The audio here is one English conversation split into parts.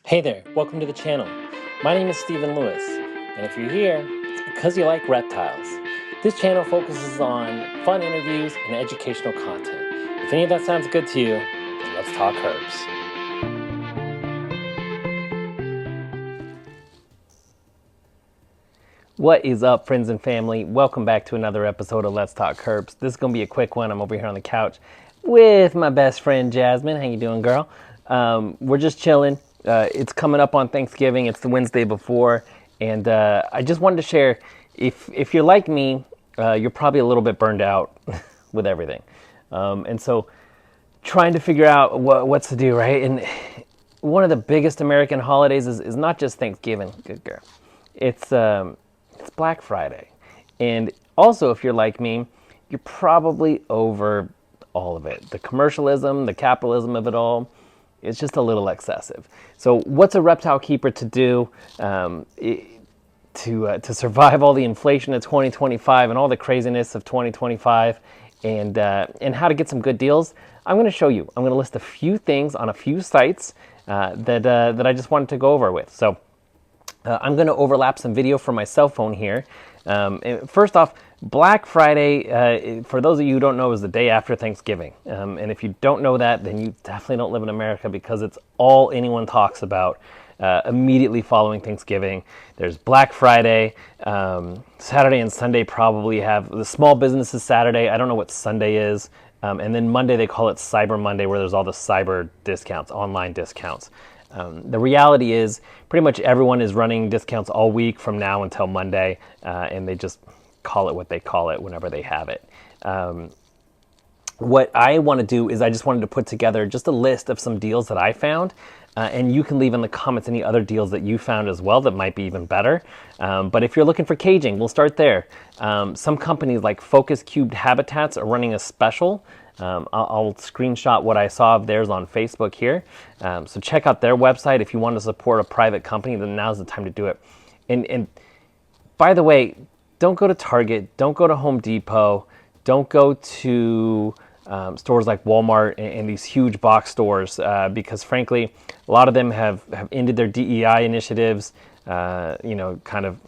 Hey there, welcome to the channel. My name is Stephen Lewis, and if you're here, it's because you like reptiles. This channel focuses on fun interviews and educational content. If any of that sounds good to you, then let's talk herbs. What is up, friends and family? Welcome back to another episode of Let's Talk Herbs. This is going to be a quick one. I'm over here on the couch with my best friend, Jasmine. How you doing, girl? We're just chilling. It's coming up on Thanksgiving. It's the Wednesday before. And I just wanted to share, if you're like me, you're probably a little bit burned out with everything. And so trying to figure out what's to do, right? And one of the biggest American holidays is not just Thanksgiving. Good girl. It's Black Friday. And also, if you're like me, you're probably over all of it. The commercialism, the capitalism of it all, it's just a little excessive. So what's a reptile keeper to do to survive all the inflation of 2025 and all the craziness of 2025 and how to get some good deals? I'm going to show you. I'm going to list a few things on a few sites that I just wanted to go over with. So I'm going to overlap some video from my cell phone here. First off, Black Friday, for those of you who don't know, is the day after Thanksgiving. And if you don't know that, then you definitely don't live in America, because it's all anyone talks about immediately following Thanksgiving. There's Black Friday. Saturday and Sunday probably have the small businesses Saturday. I don't know what Sunday is. And then Monday, they call it Cyber Monday, where there's all the cyber discounts, online discounts. The reality is pretty much everyone is running discounts all week from now until Monday, and they just call it what they call it whenever they have it. What I want to do is I just wanted to put together just a list of some deals that I found, and you can leave in the comments any other deals that you found as well that might be even better. But if you're looking for caging, we'll start there. Some companies like Focus Cubed Habitats are running a special. I'll screenshot what I saw of theirs on Facebook here. So check out their website. If you want to support a private company, then now's the time to do it. And by the way, don't go to Target, don't go to Home Depot, don't go to stores like Walmart and these huge box stores, because frankly, a lot of them have ended their DEI initiatives, kind of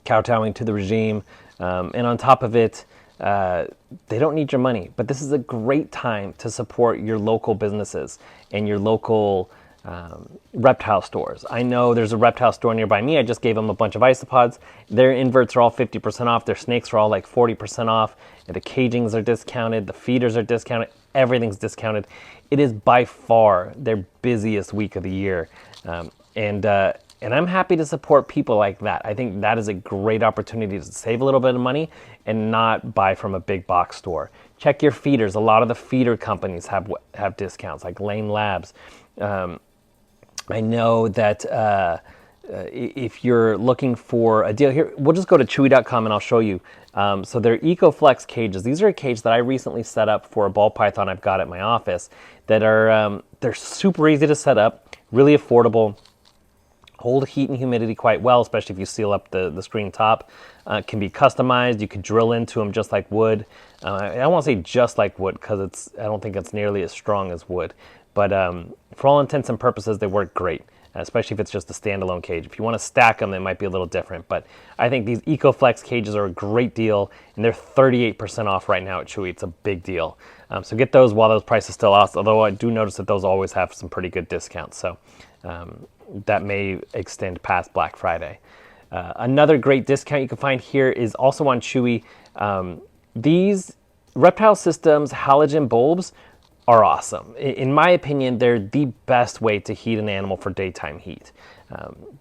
kowtowing to the regime. And on top of it, they don't need your money, but this is a great time to support your local businesses and your local reptile stores. I know there's a reptile store nearby me. I just gave them a bunch of isopods. Their inverts are all 50% off. Their snakes are all like 40% off. The cagings are discounted. The feeders are discounted. Everything's discounted. It is by far their busiest week of the year. And I'm happy to support people like that. I think that is a great opportunity to save a little bit of money and not buy from a big box store. Check your feeders. A lot of the feeder companies have discounts, like Lane Labs. I know that if you're looking for a deal here, we'll just go to chewy.com and I'll show you. So they're EcoFlex cages. These are a cage that I recently set up for a ball python I've got at my office that are they're super easy to set up, really affordable. Hold heat and humidity quite well, especially if you seal up the screen top. Can be customized. You could drill into them just like wood. I don't want to say just like wood, because I don't think it's nearly as strong as wood. But for all intents and purposes, they work great, especially if it's just a standalone cage. If you want to stack them, it might be a little different. But I think these EcoFlex cages are a great deal, and they're 38% off right now at Chewy. It's a big deal. So get those while those prices still off, although I do notice that those always have some pretty good discounts. So that may extend past Black Friday. Another great discount you can find here is also on Chewy. These Reptile Systems halogen bulbs are awesome. In my opinion, they're the best way to heat an animal for daytime heat.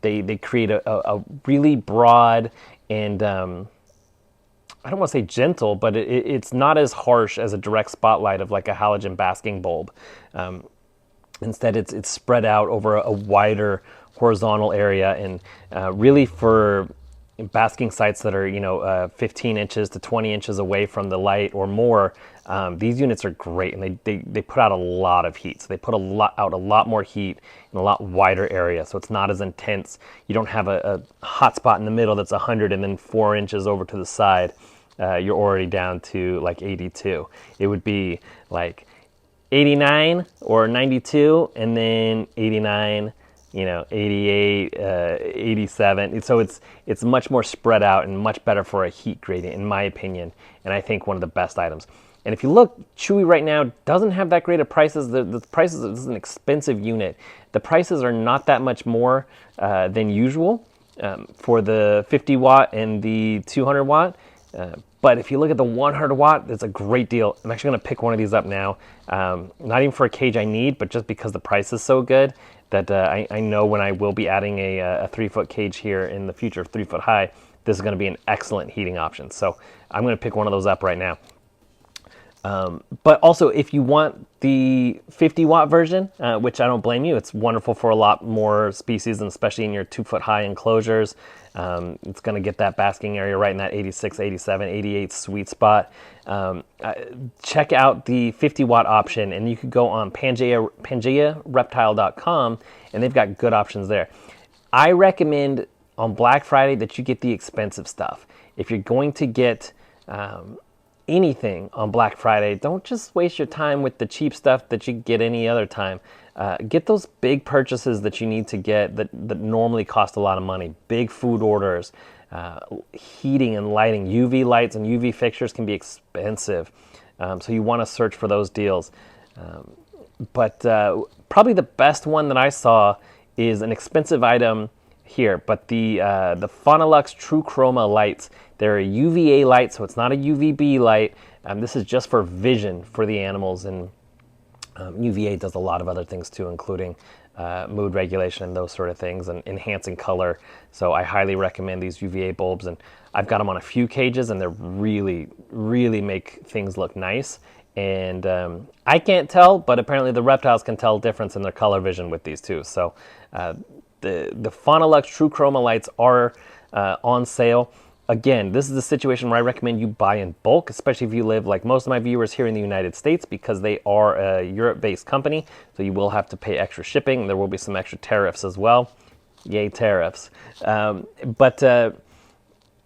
They create a really broad and I don't want to say gentle, but it's not as harsh as a direct spotlight of like a halogen basking bulb. Instead, it's spread out over a wider horizontal area, and really for basking sites that are 15 inches to 20 inches away from the light or more, these units are great, and they put out a lot of heat. So they put out a lot more heat in a lot wider area, so it's not as intense. You don't have a hot spot in the middle that's 100 and then 4 inches over to the side. You're already down to like 82. It would be like 89 or 92, and then 89, you know, 88, 87. So it's much more spread out and much better for a heat gradient, in my opinion. And I think one of the best items. And if you look, Chewy right now doesn't have that great of prices. The prices, this is an expensive unit. The prices are not that much more than usual for the 50 watt and the 200 watt. But if you look at the 100 watt, it's a great deal. I'm actually going to pick one of these up now. Not even for a cage I need, but just because the price is so good that I know when I will be adding a 3-foot cage here in the future, 3-foot high, this is going to be an excellent heating option. So I'm going to pick one of those up right now. But also, if you want the 50 watt version, which I don't blame you, it's wonderful for a lot more species, and especially in your 2-foot high enclosures. It's going to get that basking area right in that 86, 87, 88 sweet spot. Check out the 50 watt option, and you could go on PangaeaReptile.com, and they've got good options there. I recommend on Black Friday that you get the expensive stuff. If you're going to get anything on Black Friday, don't just waste your time with the cheap stuff that you get any other time. Get those big purchases that you need to get that normally cost a lot of money. Big food orders, heating and lighting, UV lights and UV fixtures can be expensive. So you want to search for those deals. But probably the best one that I saw is an expensive item here, but the Phonolux True Chroma lights. They're a UVA light, so it's not a UVB light. This is just for vision for the animals, and UVA does a lot of other things too, including mood regulation and those sort of things, and enhancing color. So I highly recommend these UVA bulbs, and I've got them on a few cages, and they really, really make things look nice. And I can't tell, but apparently the reptiles can tell difference in their color vision with these too. So the Phonolux True Chroma lights are on sale. Again, this is a situation where I recommend you buy in bulk, especially if you live, like most of my viewers, here in the United States, because they are a Europe-based company, so you will have to pay extra shipping. There will be some extra tariffs as well. Yay, tariffs. But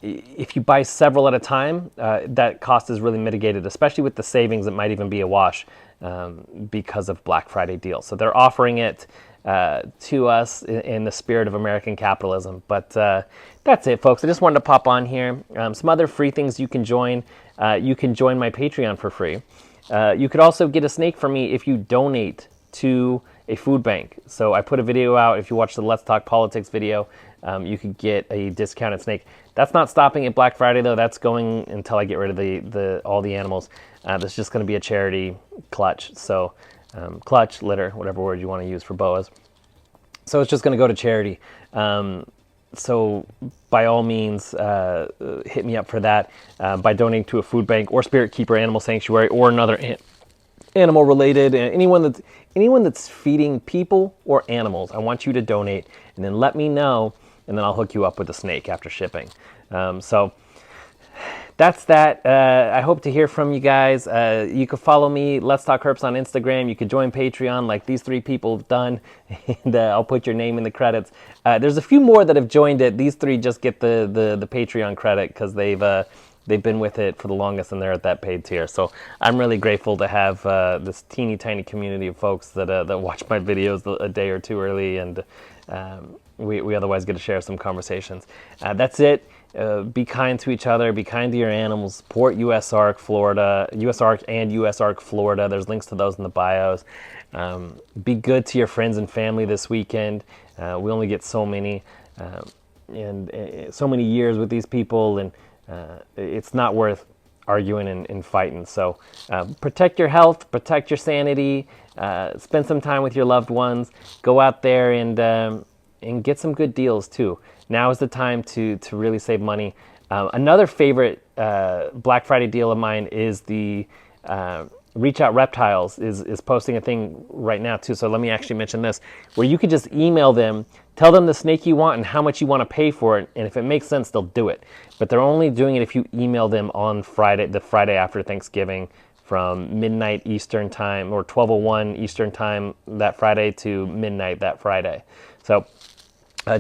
if you buy several at a time, that cost is really mitigated, especially with the savings. It might even be a wash because of Black Friday deals. So they're offering it to us in the spirit of American capitalism. But that's it, folks. I just wanted to pop on here. Some other free things you can join. You can join my Patreon for free. You could also get a snake from me if you donate to a food bank. So I put a video out. If you watch the Let's Talk Politics video, you could get a discounted snake. That's not stopping at Black Friday, though. That's going until I get rid of all the animals. That's just going to be a charity clutch. So clutch, litter, whatever word you want to use for boas. So it's just going to go to charity. So by all means, hit me up for that by donating to a food bank or Spirit Keeper Animal Sanctuary or another animal related. Anyone that's feeding people or animals, I want you to donate, and then let me know, and then I'll hook you up with a snake after shipping. So that's that. I hope to hear from you guys. You can follow me, Let's Talk Herps, on Instagram. You can join Patreon like these 3 people have done, and I'll put your name in the credits. There's a few more that have joined it. These 3 just get the Patreon credit because they've been with it for the longest, and they're at that paid tier. So I'm really grateful to have this teeny tiny community of folks that watch my videos a day or two early, and we otherwise get to share some conversations. That's it. Be kind to each other. Be kind to your animals. Support USARK Florida, USARK and USARK Florida. There's links to those in the bios. Be good to your friends and family this weekend. We only get so many, and so many years with these people, and it's not worth arguing and fighting. So protect your health, protect your sanity, spend some time with your loved ones. Go out there and get some good deals too. Now is the time to really save money. Another favorite Black Friday deal of mine is the Reach Out Reptiles is posting a thing right now too. So let me actually mention this, where you could just email them, tell them the snake you want and how much you want to pay for it, and if it makes sense, they'll do it. But they're only doing it if you email them on Friday, the Friday after Thanksgiving, from midnight Eastern time or 12:01 Eastern time that Friday to midnight that Friday. So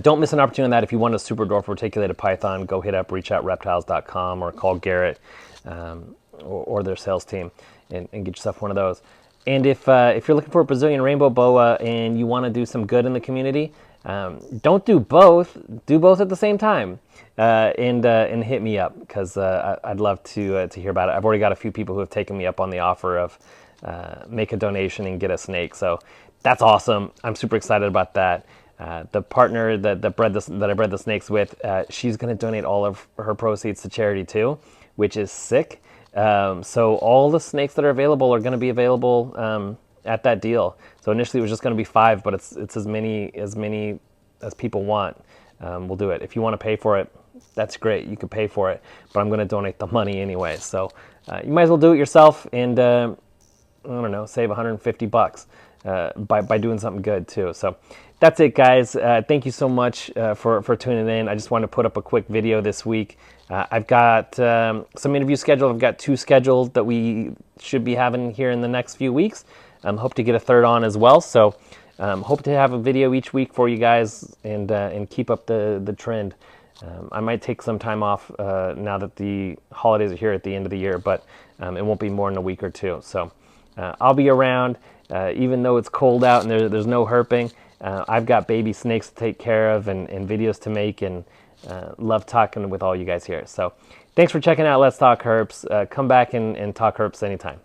don't miss an opportunity on that. If you want a super dwarf reticulated python, go hit up reachoutreptiles.com or call Garrett or their sales team and get yourself one of those. And if you're looking for a Brazilian rainbow boa and you want to do some good in the community, Don't do both. Do both at the same time, and hit me up, because I'd love to hear about it. I've already got a few people who have taken me up on the offer of make a donation and get a snake. So that's awesome. I'm super excited about that. The partner that I bred the snakes with, she's going to donate all of her proceeds to charity too, which is sick. So all the snakes that are available are going to be available at that deal. So initially it was just going to be 5, but it's as many as people want. We'll do it. If you want to pay for it, that's great. You can pay for it, but I'm going to donate the money anyway. So you might as well do it yourself, and I don't know, save $150 by doing something good too. So that's it, guys. Thank you so much for tuning in. I just wanted to put up a quick video this week. I've got some interviews scheduled. I've got 2 scheduled that we should be having here in the next few weeks. Hope to get a 3rd on as well. So hope to have a video each week for you guys, and keep up the trend. I might take some time off now that the holidays are here at the end of the year, but it won't be more than a week or 2. So I'll be around, even though it's cold out and there's no herping. I've got baby snakes to take care of, and videos to make, and love talking with all you guys here. So thanks for checking out Let's Talk Herps. Come back and talk herps anytime.